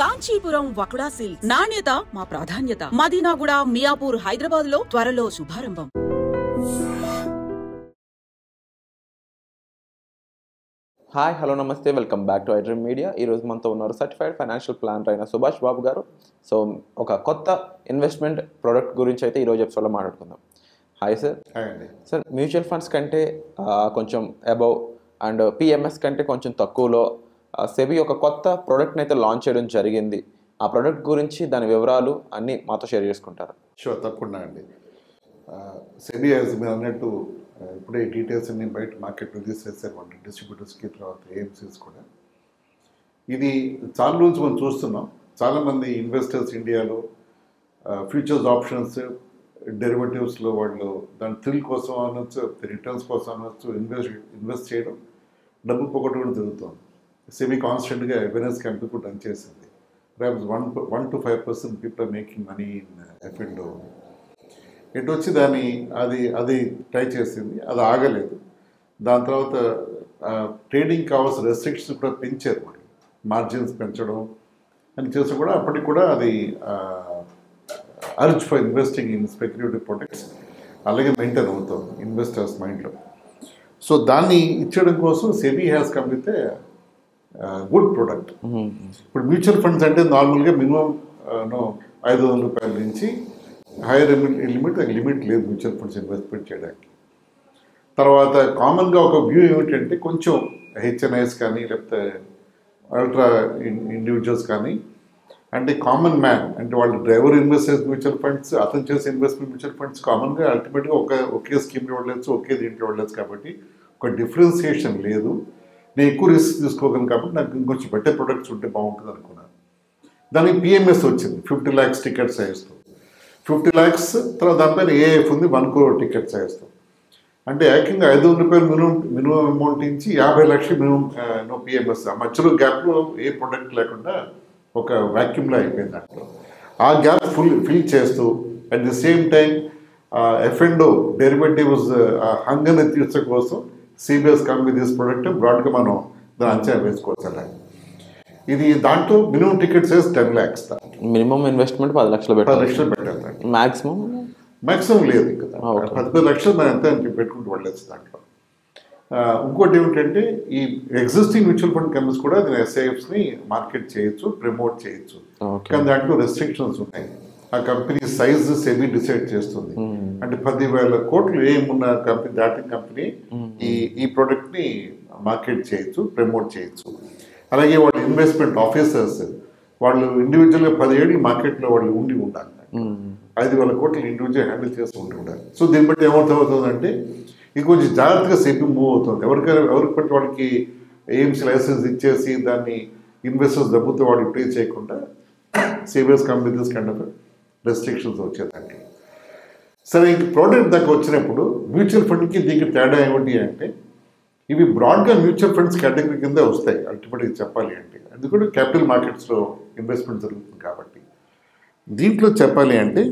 Kanchipuram వకుడా silks నాణ్యత మా ప్రాధాన్యత. మదీనాగూడ, మియాపూర్, హైదరాబాద్ లో త్వరలో శుభారంభం. హాయ్, హలో, నమస్తే, welcome back to iDream media. ఈరోజు మనతో ఉన్నారు సర్టిఫైడ్ ఫైనాన్షియల్ ప్లానర్ అయిన సుభాష్ బాబు గారు. సో ఒక కొత్త ఇన్వెస్ట్మెంట్ ప్రోడక్ట్ గురించి అయితే ఈరోజు ఎపిసోడ్లో మాట్లాడుకుందాం. Hi sir. హాయ్ అండి. సార్, మ్యూచువల్ ఫండ్స్ కంటే కొంచెం అబవ్ అండ్ పిఎంఎస్ కంటే కొంచెం తక్కువలో సెబీ ఒక కొత్త ప్రోడక్ట్ని అయితే లాంచ్ చేయడం జరిగింది. ఆ ప్రోడక్ట్ గురించి దాని వివరాలు అన్నీ మాతో షేర్ చేసుకుంటారు. షూర్, తప్పకుండా అండి. సెబీ మీరు అన్నట్టు ఇప్పుడే డీటెయిల్స్ అన్ని బయట మార్కెట్ రిలీజ్ చేశారు డిస్ట్రిబ్యూటర్స్కి, తర్వాత ఏఎంసీస్ కూడా. ఇది చాలా రోజు మనం చూస్తున్నాం. చాలామంది ఇన్వెస్టర్స్ ఇండియాలో ఫ్యూచర్స్ ఆప్షన్స్, డెరివేటివ్స్లో వాళ్ళు దాని థ్రిల్ కోసం అనొచ్చు, రిటర్న్స్ కోసం అనొచ్చు, ఇన్వెస్ట్ చేయడం, డబ్బు పోగొట్టుకుని తిరుగుతుంది. సెబీ కాన్స్టెంట్గా అవేర్నెస్ క్యాంపెయిన్ కూడా రన్ చేసింది. రేపు 1 to 5% people are making money in ఎఫ్ఎండో. ఎటు వచ్చి అది ట్రై చేసింది, అది ఆగలేదు. దాని తర్వాత ట్రేడింగ్ కావాల్సిన రెస్ట్రిక్షన్స్ కూడా పెంచారు. మరి మార్జిన్స్ పెంచడం అని చేసి కూడా అప్పటికి కూడా అది urge for investing in speculative products అలాగే మెయింటైన్ అవుతుంది ఇన్వెస్టర్స్ మైండ్లో. సో దాన్ని ఇచ్చడం కోసం SEBI has come with good product. ఇప్పుడు మ్యూచువల్ ఫండ్స్ అంటే నార్మల్గా మినిమం 500 రూపాయల నుంచి హైయర్ లిమిట్ లేదు మ్యూచువల్ ఫండ్స్ ఇన్వెస్ట్మెంట్ చేయడానికి. తర్వాత కామన్గా ఒక వ్యూ ఏమిటంటే కొంచెం హెచ్ఎన్ఐస్ కానీ లేకపోతే అల్ట్రా ఇండివిజువల్స్ కానీ అంటే కామన్ మ్యాన్ అంటే వాళ్ళు డ్రైవర్ ఇన్వెస్ట్ చేసే మ్యూచువల్ ఫండ్స్, అతను చేసే ఇన్వెస్ట్మెంట్ మ్యూచువల్ ఫండ్స్ కామన్గా అల్టిమేట్గా ఒకే స్కీమ్లో వెళ్ళచ్చు, ఒకే దీంట్లో వెళ్ళచ్చు. కాబట్టి ఒక డిఫరెన్సియేషన్ లేదు. నేను ఎక్కువ రిస్క్ తీసుకోగలను కాబట్టి నాకు ఇంకొంచెం బెటర్ ప్రొడక్ట్స్ ఉంటే బాగుంటుంది అనుకున్నాను. దానికి పిఎంఎస్ వచ్చింది 50 lakhs టికెట్ సైజ్తో. 50 lakhs తర్వాత దానిపైన ఏఎఫ్ ఉంది 1 crore టికెట్ సైజ్తో. అంటే ఏకంగా 500 రూపాయలు మినిమం అమౌంట్ నుంచి 50 లక్షలు మినిమం పిఎంఎస్. ఆ మధ్యలో గ్యాప్లో ఏ ప్రొడక్ట్ లేకుండా ఒక వ్యాక్యూమ్లో అయిపోయింది. దాంట్లో ఆ గ్యాప్ ఫిల్ చేస్తూ at the same time F and O derivatives హంగర్ని తీర్చడం కోసం సిబిఎస్ కంపెనీ దిస్ ప్రోడక్ట్ బ్రాడ్గా మనం దాని అంచనా వేసుకోవచ్చు. అలాగే ఇది దాంట్లో minimum ticket size 10 lakhs. Minimum investment 10 లక్షలు పెట్టాలి. మ్యాక్సిమం లేదు కదా. 10 లక్షలు మనం ఎంత పెట్టుకుంటూ వెళ్ళచ్చు దాంట్లో. ఇంకోటి ఏమిటంటే ఈ ఎగ్జిస్టింగ్ మ్యూచువల్ ఫండ్ కంపెనీస్ కూడా దీని ఎస్ఐఎఫ్స్ని మార్కెట్ చేయొచ్చు, ప్రమోట్ చేయొచ్చు. కానీ దాంట్లో రెస్ట్రిక్షన్స్ ఉన్నాయి. ఆ కంపెనీ సైజ్ సెబీ డిసైడ్ చేస్తుంది. అంటే 10,000 కోట్లు ఏమున్న కంపెనీ దాటిన కంపెనీ ఈ ప్రోడక్ట్ని మార్కెట్ చేయొచ్చు, ప్రమోట్ చేయొచ్చు. అలాగే వాళ్ళ ఇన్వెస్ట్మెంట్ ఆఫీసర్స్ వాళ్ళు ఇండివిజువల్గా 10 ఏళ్ళు మార్కెట్లో వాళ్ళు ఉండాలి. 5,000 కోట్లు ఇండివిజువల్ హ్యాండిల్ చేస్తూ ఉండాలి. సో దీన్ని బట్టి ఏమవుతుందంటే ఇది కొంచెం జాగ్రత్తగా సెబీ మూవ్ అవుతుంది. ఎవరికి బట్టి వాళ్ళకి ఏఎంసీ లైసెన్స్ ఇచ్చేసి దాన్ని ఇన్వెస్టర్స్ డబ్బుతో వాళ్ళు పే చేయకుండా saviours companies kind of restrictions వచ్చేదానికి. సరే, ఇంక ప్రోడక్ట్ దాకా వచ్చినప్పుడు మ్యూచువల్ ఫండ్కి దీనికి తేడా ఏమిటి అంటే ఇవి బ్రాడ్గా మ్యూచువల్ ఫండ్స్ కేటగిరీ కింద వస్తాయి అల్టిమేట్గా చెప్పాలి అంటే. అది కూడా క్యాపిటల్ మార్కెట్స్లో ఇన్వెస్ట్మెంట్ జరుగుతుంది కాబట్టి దీంట్లో చెప్పాలి అంటే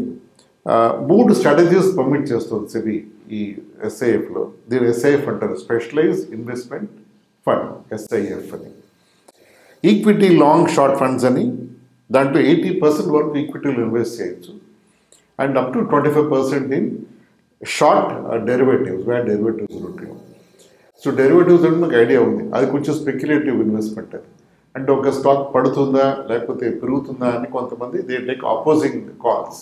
3 స్ట్రాటజీస్ పర్మిట్ చేస్తుంది సెబీ ఈ ఎస్ఐఎఫ్లో. దీని ఎస్ఐఎఫ్ అంటారు, స్పెషలైజ్ ఇన్వెస్ట్మెంట్ ఫండ్, ఎస్ఐఎఫ్ అని. ఈక్విటీ లాంగ్ షార్ట్ ఫండ్స్ అని, దాంట్లో 80% వరకు ఈక్విటీలో ఇన్వెస్ట్ చేయొచ్చు. And up to 25% in short derivatives, derivatives రూట్లో. సో డెరివేటివ్స్ అంటే నాకు ఐడియా ఉంది, అది కొంచెం స్పెక్యులేటివ్ ఇన్వెస్ట్మెంట్. అది అంటే ఒక స్టాక్ పడుతుందా లేకపోతే పెరుగుతుందా అని కొంతమంది they take opposing calls.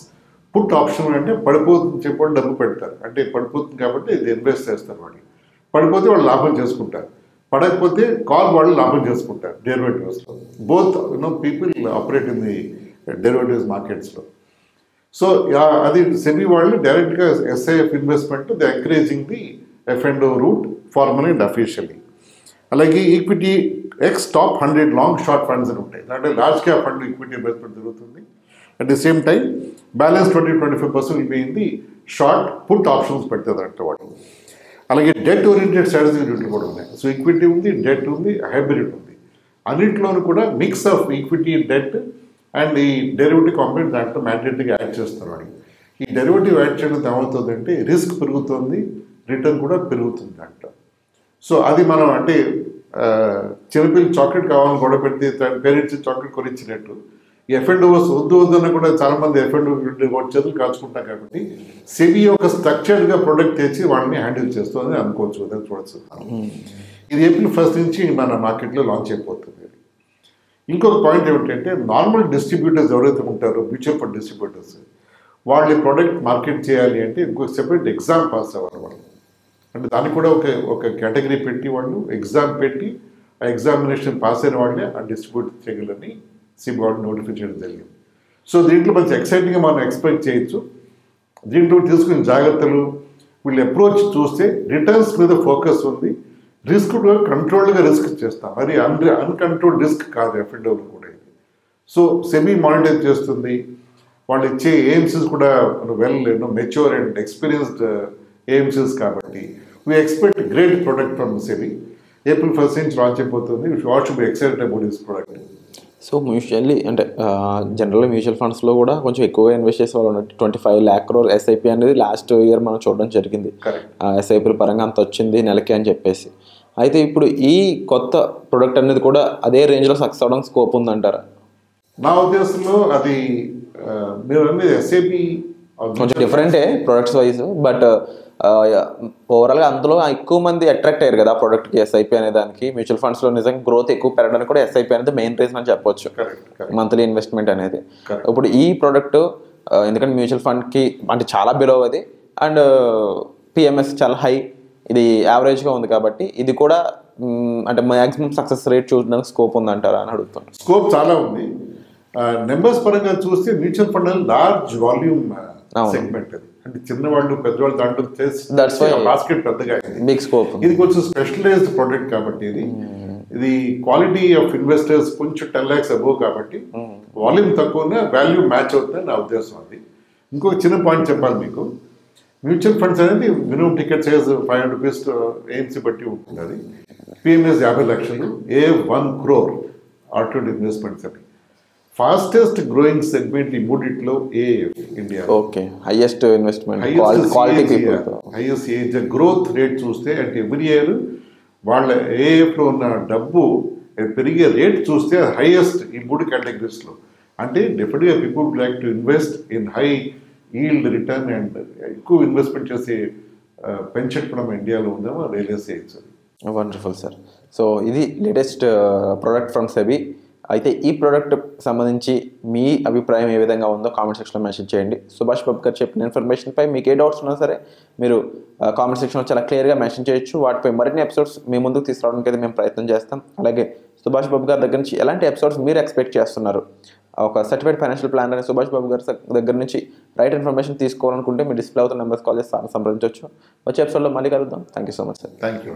Put option అంటే పడిపోతుంది చెప్పి డబ్బు పెడతారు, అంటే పడిపోతుంది కాబట్టి ఇది ఇన్వెస్ట్ చేస్తారు. వాళ్ళు పడిపోతే వాళ్ళు లాభం చేసుకుంటారు, పడకపోతే కాల్ వాళ్ళు లాభం చేసుకుంటారు డెరివేటివ్స్లో. Both people operate in the derivatives మార్కెట్స్లో. సో అది సెబీ వాళ్ళు డైరెక్ట్గా SIF investment the encouraging the F and O route formal and officially. అలాగే equity ex top 100 long short funds అని ఉంటాయి. అంటే large cap fund equity investment జరుగుతుంది. At the same time balance 20-25% వెళ్ళిపోయింది షార్ట్ పుట్ ఆప్షన్స్ పెడుతుంది అంటే వాడు. అలాగే డెట్ ఓరియంటెడ్ స్ట్రాటజీ కూడా ఉన్నాయి. సో ఈక్విటీ ఉంది, డెట్ ఉంది, హైబ్రిడ్ ఉంది. అన్నింటిలోనూ కూడా mix of equity, debt and ఈ డెరివేటివ్ కాంపోనెంట్ దాంట్లో మ్యాండేటరీగా యాడ్ చేస్తారు వాడు. ఈ డెరివేటివ్ యాడ్ చేయడం ఏమవుతుందంటే రిస్క్ పెరుగుతుంది, రిటర్న్ కూడా పెరుగుతుంది దాంట్లో. సో అది మనం అంటే చిన్నపిల్లలు చాక్లెట్ కావాలని గొడవ పెడితే పేరెంట్స్ చాక్లెట్ కొనిచ్చినట్టు ఎఫ్ఎండ్ఓస్ వద్దు వద్దన్న కూడా చాలా మంది ఎఫ్ఎండ్ఓ చేతులు కాల్చుకుంటాం కాబట్టి సెబీ ఒక స్ట్రక్చర్డ్గా ప్రొడక్ట్ తెచ్చి వాళ్ళని హ్యాండిల్ చేస్తుంది అనుకోవచ్చు, వదిలి చూడొచ్చు. ఇది ఏప్రిల్ 1 నుంచి మన మార్కెట్లో లాంచ్ అయిపోతుంది. ఇంకొక పాయింట్ ఏమిటంటే నార్మల్ డిస్ట్రిబ్యూటర్స్ ఎవరైతే ఉంటారో మ్యూచువల్ ఫండ్ డిస్ట్రిబ్యూటర్స్ వాళ్ళ ప్రోడక్ట్ మార్కెట్ చేయాలి అంటే ఇంకొక సెపరేట్ ఎగ్జామ్ పాస్ అవ్వాలి వాళ్ళు. అంటే దానికి కూడా ఒక కేటగిరీ పెట్టి వాళ్ళు ఎగ్జామ్ పెట్టి ఆ ఎగ్జామినేషన్ పాస్ అయిన వాళ్ళే ఆ డిస్ట్రిబ్యూట్ చేయగలని సిబి వాళ్ళు నోటిఫై చేయడం జరిగింది. సో దీంట్లో మంచి ఎక్సైటింగ్గా మనం ఎక్స్పెక్ట్ చేయొచ్చు. దీంట్లో తీసుకునే జాగ్రత్తలు వీళ్ళు అప్రోచ్ చూస్తే రిటర్న్స్ మీద ఫోకస్ ఉంది, రిస్క్ కూడా కంట్రోల్డ్గా రిస్క్ చేస్తాం, మరి అన్కంట్రోల్డ్ రిస్క్ కాదు ఎఫ్ఎండ్ఓలు కూడా ఇది. సో సెబీ మానిటర్ చేస్తుంది, వాళ్ళు ఇచ్చే ఏఎంసీస్ కూడా మెచ్యూర్ అండ్ ఎక్స్పీరియన్స్డ్ ఏఎంసీస్ కాబట్టి we expect great product from SEBI. April 1 నుంచి లాంచ్ అయిపోతుంది. What should be excited about this product. So mutually అంటే జనరల్గా మ్యూచువల్ ఫండ్స్లో కూడా కొంచెం ఎక్కువగా ఇన్వెస్ట్ చేసే వాళ్ళు ఉన్నట్టు 25 crore ఎస్ఐపి అనేది లాస్ట్ ఇయర్ మనం చూడడం జరిగింది. ఎస్ఐపి పరంగా అంత వచ్చింది నెలకి అని చెప్పేసి. అయితే ఇప్పుడు ఈ కొత్త ప్రొడక్ట్ అనేది కూడా అదే రేంజ్లో సక్సెస్ అవడానికి స్కోప్ ఉందంటారా? నా ఉద్దేశంలో అది మీరు అనేది ఎస్ఐపి కొంచెం డిఫరెంటే ప్రొడక్ట్స్ వైజ్, బట్ ఓవరాల్గా అందులో ఎక్కువ మంది అట్రాక్ట్ అయ్యారు కదా ప్రోడక్ట్కి ఎస్ఐపి అనే దానికి. మ్యూచువల్ ఫండ్స్లో నిజంగా గ్రోత్ ఎక్కువ పెరగడానికి కూడా ఎస్ఐపి అనేది మెయిన్ రీజన్ అని చెప్పొచ్చు, మంత్లీ ఇన్వెస్ట్మెంట్ అనేది. ఇప్పుడు ఈ ప్రోడక్ట్ ఎందుకంటే మ్యూచువల్ ఫండ్కి అంటే చాలా బిలో అది అండ్ పిఎంఎస్ చాలా హై, ఇది యావరేజ్గా ఉంది కాబట్టి ఇది కూడా అంటే మ్యాక్సిమం సక్సెస్ రేట్ చూడడానికి స్కోప్ ఉందంటారా అని అడుగుతున్నాను. స్కోప్ చాలా ఉంది. నెంబర్స్ పరంగా చూస్తే mutual fund large volume segment అది, అంటే చిన్నవాళ్ళు పెద్దవాళ్ళు దాంట్లో బాస్కెట్ పెద్దగా బిగ్ స్కోప్. ఇది కొంచెం స్పెషలైజ్డ్ ప్రొడక్ట్ కాబట్టి ఇది క్వాలిటీ ఆఫ్ ఇన్వెస్టర్స్ కొంచెం 10 lakhs అబోవ్ కాబట్టి వాల్యూమ్ తక్కువనే వాల్యూ మ్యాచ్ అవుతుందని నా ఉద్దేశం. అది ఇంకొక చిన్న పాయింట్ చెప్పాలి మీకు, మ్యూచువల్ ఫండ్స్ అనేది minimum ticket size 500 rupees AMC బట్టి ఉంటుంది. అది పిఎంఎస్ 50 lakhs, ఏ 1 crore ఆల్టర్నేటివ్ ఇన్వెస్ట్మెంట్స్ అని. ఫాస్టెస్ట్ గ్రోయింగ్ సెగ్మెంట్ ఈ మూడిట్లో AF India. Okay, highest investment quality people, highest age growth rate చూస్తే అంటే ఎవ్రీ ఇయర్ వాళ్ళ ఏఎఫ్లో ఉన్న డబ్బు పెరిగే రేట్ చూస్తే హైయెస్ట్ ఈ 3 categories. అంటే డెఫినెట్గా people like to invest in high yield return and ఎక్కువ ఇన్వెస్ట్మెంట్ చేసే పెన్షన్ కూడా మన ఇండియాలో ఉందేమో రియలైజ్ చేయొచ్చు. Wonderful sir. సో ఇది లేటెస్ట్ ప్రోడక్ట్ ఫ్రమ్ సెబీ. అయితే ఈ ప్రోడక్ట్ సంబంధించి మీ అభిప్రాయం ఏ విధంగా ఉందో కామెంట్ సెక్షన్లో మెన్షన్ చేయండి. సుభాష్ బాబు గారు చెప్పిన ఇన్ఫర్మేషన్పై మీకు ఏ డౌట్స్ ఉన్నా సరే మీరు కామెంట్ సెక్షన్లో చాలా క్లియర్గా మెన్షన్ చేయొచ్చు. వాటిపై మరిన్ని ఎపిసోడ్స్ మీ ముందుకు తీసుకురావడానికి అయితే మేము ప్రయత్నం చేస్తాం. అలాగే సుభాష్ బాబు గారి దగ్గర నుంచి ఎలాంటి ఎపిసోడ్స్ మీరు ఎక్స్పెక్ట్ చేస్తున్నారు, ఒక సర్టిఫైడ్ ఫైనాన్షియల్ ప్లానర్ అని సుభాష్ బాబు గారి దగ్గర నుంచి రైట్ ఇన్ఫర్మేషన్ తీసుకోవాలనుకుంటే మీ డిస్ప్లే అవుతున్న నెంబర్స్ కాల్ చేసి సంప్రదించవచ్చు. వచ్చే ఎపిసోడ్లో మళ్ళీ కలుద్దాం. Thank you so much sir. Thank you.